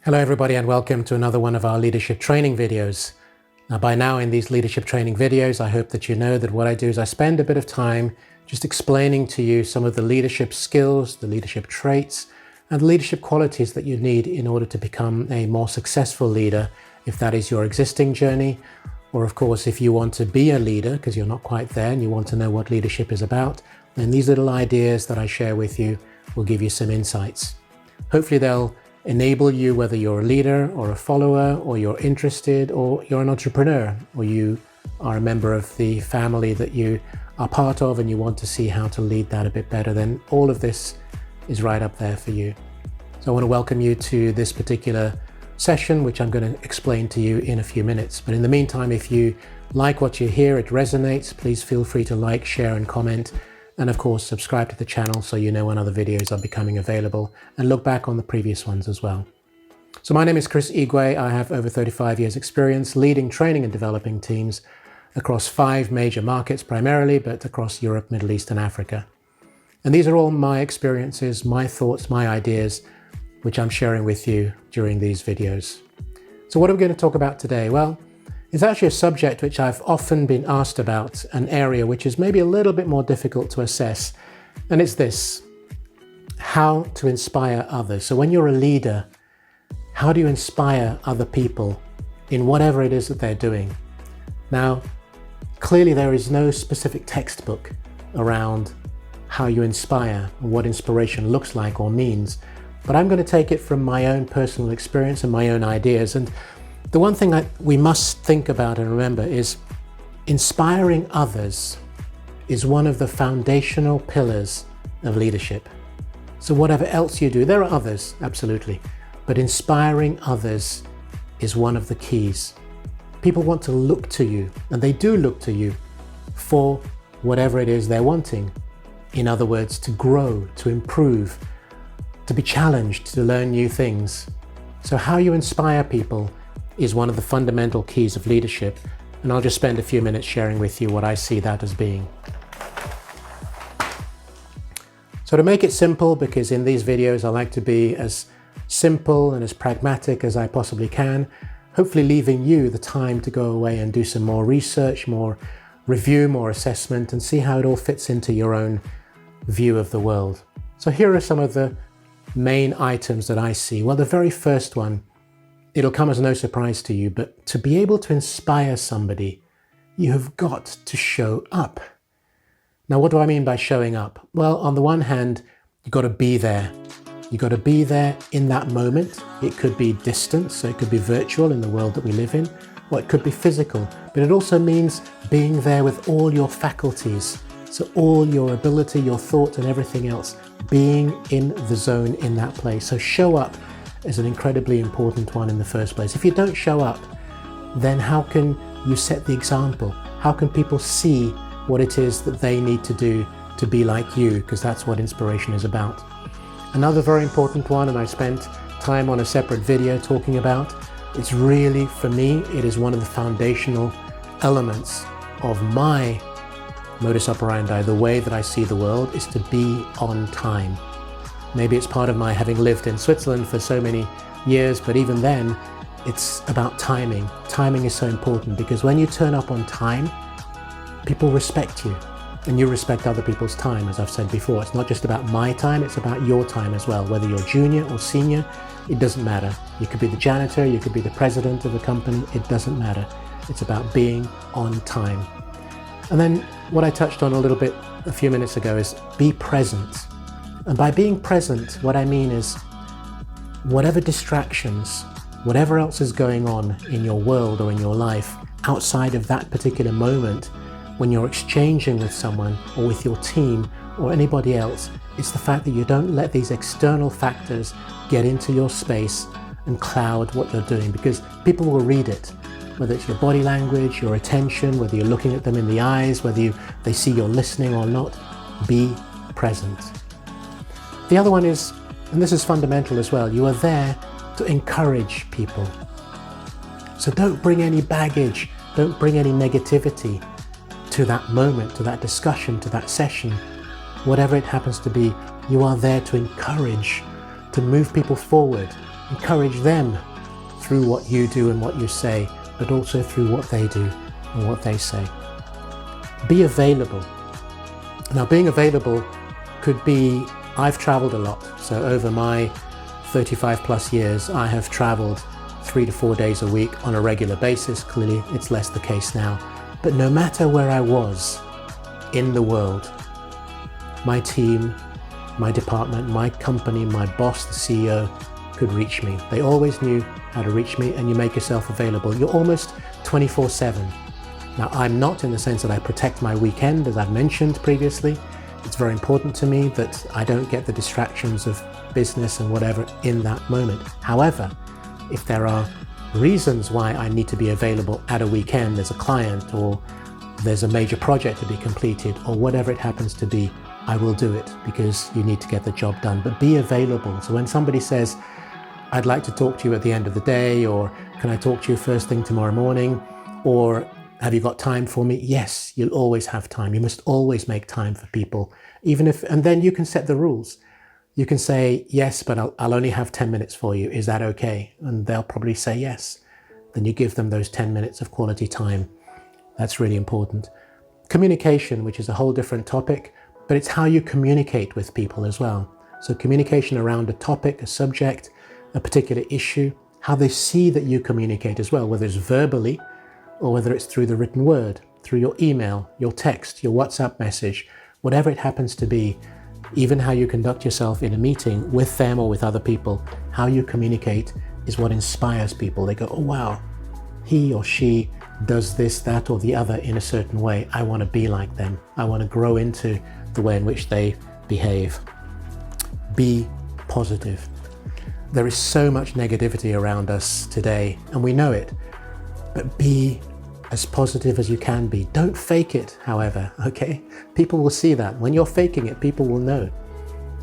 Hello everybody and welcome to another one of our leadership training videos. Now by now in these leadership training videos, I hope that you know that what I do is I spend a bit of time just explaining to you some of the leadership skills, the leadership traits, and the leadership qualities that you need in order to become a more successful leader, if that is your existing journey, or of course if you want to be a leader because you're not quite there and you want to know what leadership is about, then these little ideas that I share with you will give you some insights. Hopefully they'll enable you, whether you're a leader or a follower, or you're interested, or you're an entrepreneur, or you are a member of the family that you are part of and you want to see how to lead that a bit better, then all of this is right up there for you. So I want to welcome you to this particular session, which I'm going to explain to you in a few minutes. But in the meantime, if you like what you hear, it resonates, please feel free to like, share and comment. And of course, subscribe to the channel so you know when other videos are becoming available, and look back on the previous ones as well. So my name is Chris Igwe. I have over 35 years experience leading, training and developing teams across 5 major markets primarily, but across Europe, Middle East and Africa. And these are all my experiences, my thoughts, my ideas, which I'm sharing with you during these videos. So what are we going to talk about today? Well, it's actually a subject which I've often been asked about, an area which is maybe a little bit more difficult to assess, and it's this: how to inspire others. So when you're a leader, how do you inspire other people in whatever it is that they're doing? Now, clearly there is no specific textbook around how you inspire or what inspiration looks like or means, but I'm going to take it from my own personal experience and my own ideas. And the one thing that we must think about and remember is inspiring others is one of the foundational pillars of leadership. So whatever else you do, there are others, absolutely, but inspiring others is one of the keys. People want to look to you, and they do look to you for whatever it is they're wanting. In other words, to grow, to improve, to be challenged, to learn new things. So how you inspire people is one of the fundamental keys of leadership, and I'll just spend a few minutes sharing with you what I see that as being. So to make it simple, because in these videos I like to be as simple and as pragmatic as I possibly can, hopefully leaving you the time to go away and do some more research, more review, more assessment, and see how it all fits into your own view of the world. So here are some of the main items that I see. Well, the very first one, it'll come as no surprise to you, but to be able to inspire somebody, you have got to show up. Now, what do I mean by showing up? Well, on the one hand, you've got to be there. You've got to be there in that moment. It could be distant, so it could be virtual in the world that we live in, or it could be physical, but it also means being there with all your faculties. So all your ability, your thought and everything else, being in the zone in that place. So show up is an incredibly important one in the first place. If you don't show up, then how can you set the example? How can people see what it is that they need to do to be like you? Because that's what inspiration is about. Another very important one, and I spent time on a separate video talking about, it's really, for me, it is one of the foundational elements of my modus operandi, the way that I see the world, is to be on time. Maybe it's part of my having lived in Switzerland for so many years, but even then, it's about timing. Timing is so important because when you turn up on time, people respect you and you respect other people's time. As I've said before, it's not just about my time, it's about your time as well. Whether you're junior or senior, it doesn't matter. You could be the janitor, you could be the president of a company, it doesn't matter. It's about being on time. And then what I touched on a little bit a few minutes ago is be present. And by being present, what I mean is whatever distractions, whatever else is going on in your world or in your life outside of that particular moment, when you're exchanging with someone or with your team or anybody else, it's the fact that you don't let these external factors get into your space and cloud what you're doing, because people will read it. Whether it's your body language, your attention, whether you're looking at them in the eyes, whether they see you're listening or not, be present. The other one is, and this is fundamental as well, you are there to encourage people. So don't bring any baggage, don't bring any negativity to that moment, to that discussion, to that session. Whatever it happens to be, you are there to encourage, to move people forward, Encourage them through what you do and what you say, but also through what they do and what they say. Be available. Now, being available could be, I've traveled a lot. So over my 35 plus years, I have traveled 3 to 4 days a week on a regular basis. Clearly, it's less the case now. But no matter where I was in the world, my team, my department, my company, my boss, the CEO, could reach me. They always knew how to reach me, and you make yourself available. You're almost 24/7. Now, I'm not in the sense that I protect my weekend, as I've mentioned previously. It's very important to me that I don't get the distractions of business and whatever in that moment. However, if there are reasons why I need to be available at a weekend, there's a client or there's a major project to be completed or whatever it happens to be, I will do it because you need to get the job done. But be available. So when somebody says, I'd like to talk to you at the end of the day, or can I talk to you first thing tomorrow morning, or have you got time for me? Yes, you'll always have time. You must always make time for people, even if, and then you can set the rules. You can say, yes, but I'll only have 10 minutes for you. Is that okay? And they'll probably say yes. Then you give them those 10 minutes of quality time. That's really important. Communication, which is a whole different topic, but it's how you communicate with people as well. So communication around a topic, a subject, a particular issue, how they see that you communicate as well, whether it's verbally or whether it's through the written word, through your email, your text, your WhatsApp message, whatever it happens to be, even how you conduct yourself in a meeting with them or with other people, how you communicate is what inspires people. They go, oh wow, he or she does this, that, or the other in a certain way. I want to be like them. I want to grow into the way in which they behave. Be positive. There is so much negativity around us today, and we know it, but be as positive as you can be. Don't fake it, however, okay? People will see that. When you're faking it, people will know.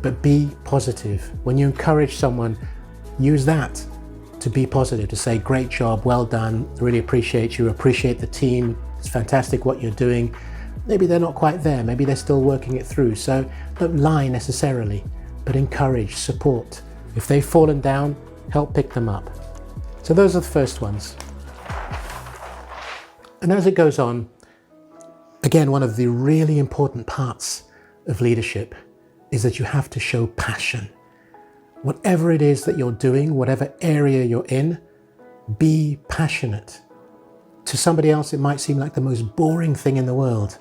But be positive. When you encourage someone, use that to be positive, to say, great job, well done, really appreciate you, appreciate the team, it's fantastic what you're doing. Maybe they're not quite there, maybe they're still working it through, so don't lie necessarily, but encourage, support. If they've fallen down, help pick them up. So those are the first ones. And as it goes on, again, one of the really important parts of leadership is that you have to show passion. Whatever it is that you're doing, whatever area you're in, be passionate. To somebody else, it might seem like the most boring thing in the world.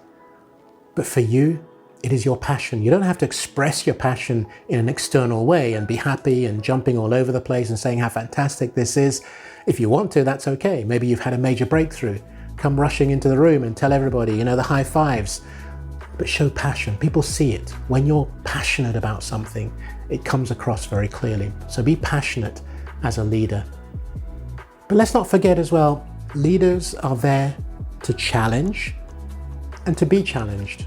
But for you, it is your passion. You don't have to express your passion in an external way and be happy and jumping all over the place and saying how fantastic this is. If you want to, that's okay. Maybe you've had a major breakthrough. Come rushing into the room and tell everybody, the high fives. But show passion. People see it. When you're passionate about something, it comes across very clearly. So be passionate as a leader. But let's not forget as well, leaders are there to challenge and to be challenged.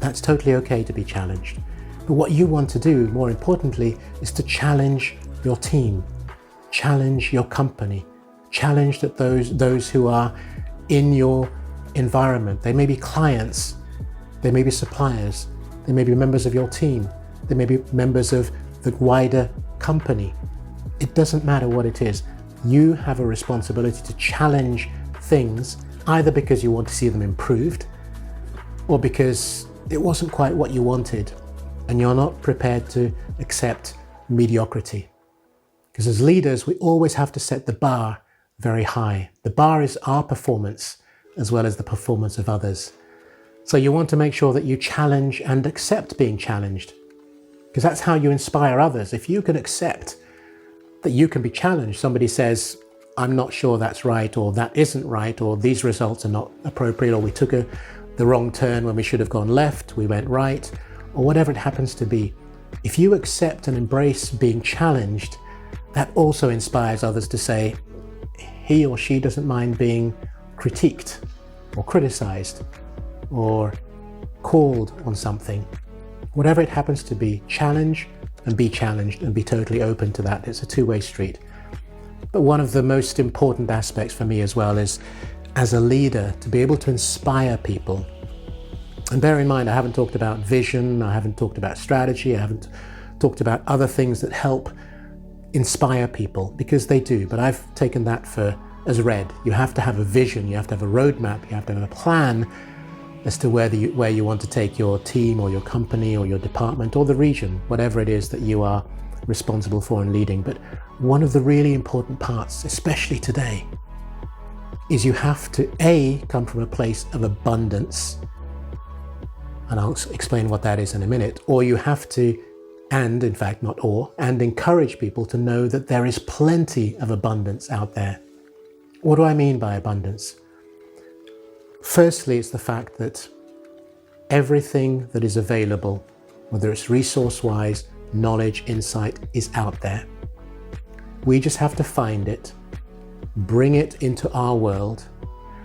That's totally okay to be challenged. But what you want to do, more importantly, is to challenge your team, challenge your company, challenge that those who are in your environment. They may be clients, they may be suppliers, they may be members of your team, they may be members of the wider company. It doesn't matter what it is. You have a responsibility to challenge things, either because you want to see them improved or because it wasn't quite what you wanted and you're not prepared to accept mediocrity. Because as leaders, we always have to set the bar very high. The bar is our performance as well as the performance of others. So you want to make sure that you challenge and accept being challenged, because that's how you inspire others. If you can accept that you can be challenged, somebody says, I'm not sure that's right, or that isn't right, or these results are not appropriate, or we took the wrong turn when we should have gone left, we went right, or whatever it happens to be. If you accept and embrace being challenged, that also inspires others to say, he or she doesn't mind being critiqued or criticized or called on something. Whatever it happens to be, challenge and be challenged and be totally open to that. It's a two-way street. But one of the most important aspects for me as well is, as a leader, to be able to inspire people. And bear in mind, I haven't talked about vision, I haven't talked about strategy, I haven't talked about other things that help inspire people, because they do, but I've taken that as read. You have to have a vision, you have to have a roadmap, you have to have a plan as to where you want to take your team or your company or your department or the region, whatever it is that you are responsible for and leading. But one of the really important parts, especially today, is you have to come from a place of abundance, and I'll explain what that is in a minute, or you have to, and in fact not or, and encourage people to know that there is plenty of abundance out there. What do I mean by abundance? Firstly, it's the fact that everything that is available, whether it's resource-wise, knowledge, insight, is out there. We just have to find it, bring it into our world,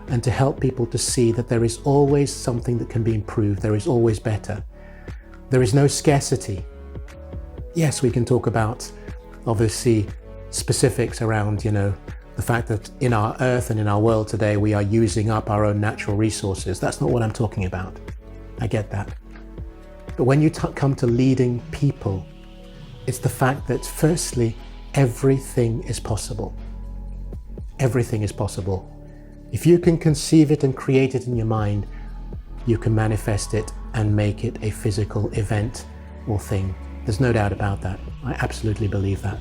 and to help people to see that there is always something that can be improved. There is always better. There is no scarcity. Yes, we can talk about, obviously, specifics around, the fact that in our earth and in our world today, we are using up our own natural resources. That's not what I'm talking about. I get that. But when you come to leading people, it's the fact that firstly, everything is possible. Everything is possible. If you can conceive it and create it in your mind, you can manifest it and make it a physical event or thing. There's no doubt about that. I absolutely believe that.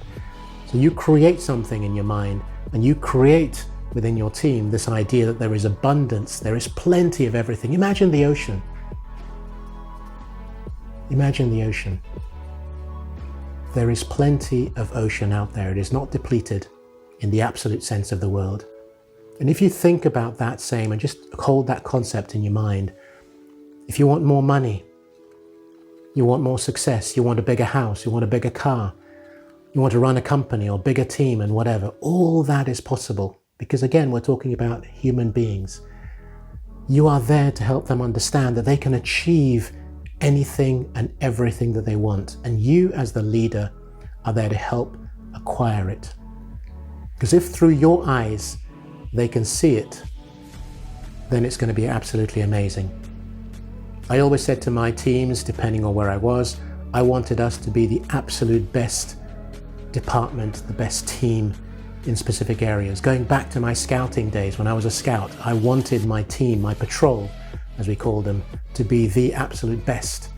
So you create something in your mind, and you create within your team this idea that there is abundance, there is plenty of everything. Imagine the ocean. Imagine the ocean. There is plenty of ocean out there. It is not depleted in the absolute sense of the word. And if you think about that same and just hold that concept in your mind, if you want more money, you want more success, you want a bigger house, you want a bigger car, you want to run a company or bigger team and whatever, all that is possible. Because again, we're talking about human beings. You are there to help them understand that they can achieve anything and everything that they want. And you as the leader are there to help acquire it. Because if through your eyes they can see it, then it's going to be absolutely amazing. I always said to my teams, depending on where I was, I wanted us to be the absolute best department, the best team in specific areas. Going back to my scouting days when I was a scout, I wanted my team, my patrol, as we called them, to be the absolute best.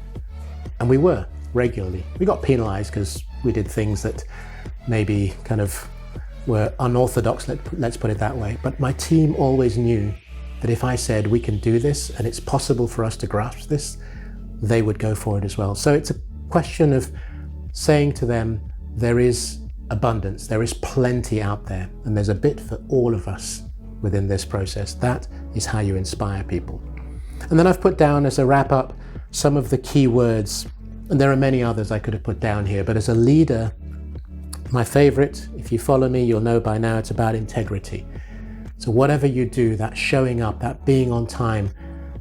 And we were regularly. We got penalized because we did things that maybe kind of were unorthodox, let's put it that way. But my team always knew that if I said we can do this and it's possible for us to grasp this, they would go for it as well. So it's a question of saying to them, there is abundance, there is plenty out there, and there's a bit for all of us within this process. That is how you inspire people. And then I've put down as a wrap up some of the key words, and there are many others I could have put down here, but as a leader, my favorite, if you follow me, you'll know by now, it's about integrity. So whatever you do, that showing up, that being on time,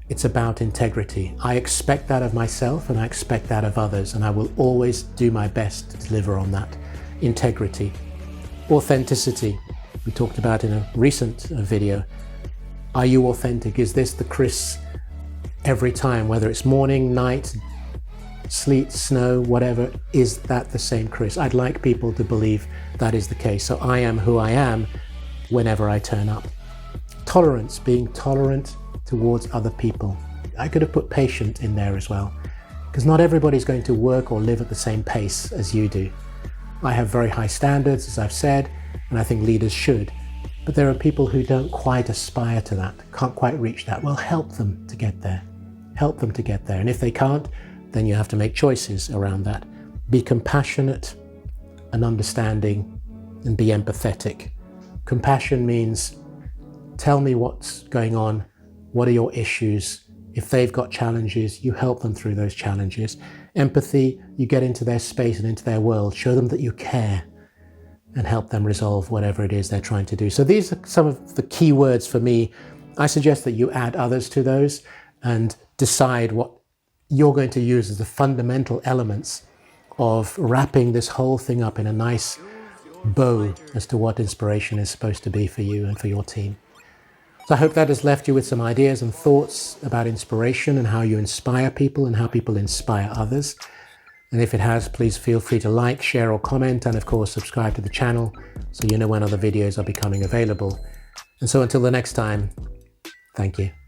it's about integrity. I expect that of myself and I expect that of others, and I will always do my best to deliver on that. Integrity. Authenticity. We talked about in a recent video. Are you authentic? Is this the Chris every time, whether it's morning, night, sleet, snow, whatever, is that the same Chris? I'd like people to believe that is the case. So I am who I am whenever I turn up. Tolerance, being tolerant towards other people. I could have put patient in there as well, because not everybody's going to work or live at the same pace as you do. I have very high standards, as I've said, and I think leaders should. But there are people who don't quite aspire to that, can't quite reach that. Well, help them to get there. Help them to get there. And if they can't, then you have to make choices around that. Be compassionate and understanding, and be empathetic. Compassion means tell me what's going on, what are your issues. If they've got challenges, you help them through those challenges. Empathy, you get into their space and into their world, show them that you care and help them resolve whatever it is they're trying to do. So these are some of the key words for me. I suggest that you add others to those and decide what you're going to use as the fundamental elements of wrapping this whole thing up in a nice bow as to what inspiration is supposed to be for you and for your team. So I hope that has left you with some ideas and thoughts about inspiration and how you inspire people and how people inspire others. And if it has, please feel free to like, share or comment, and of course subscribe to the channel so you know when other videos are becoming available. And so until the next time, thank you.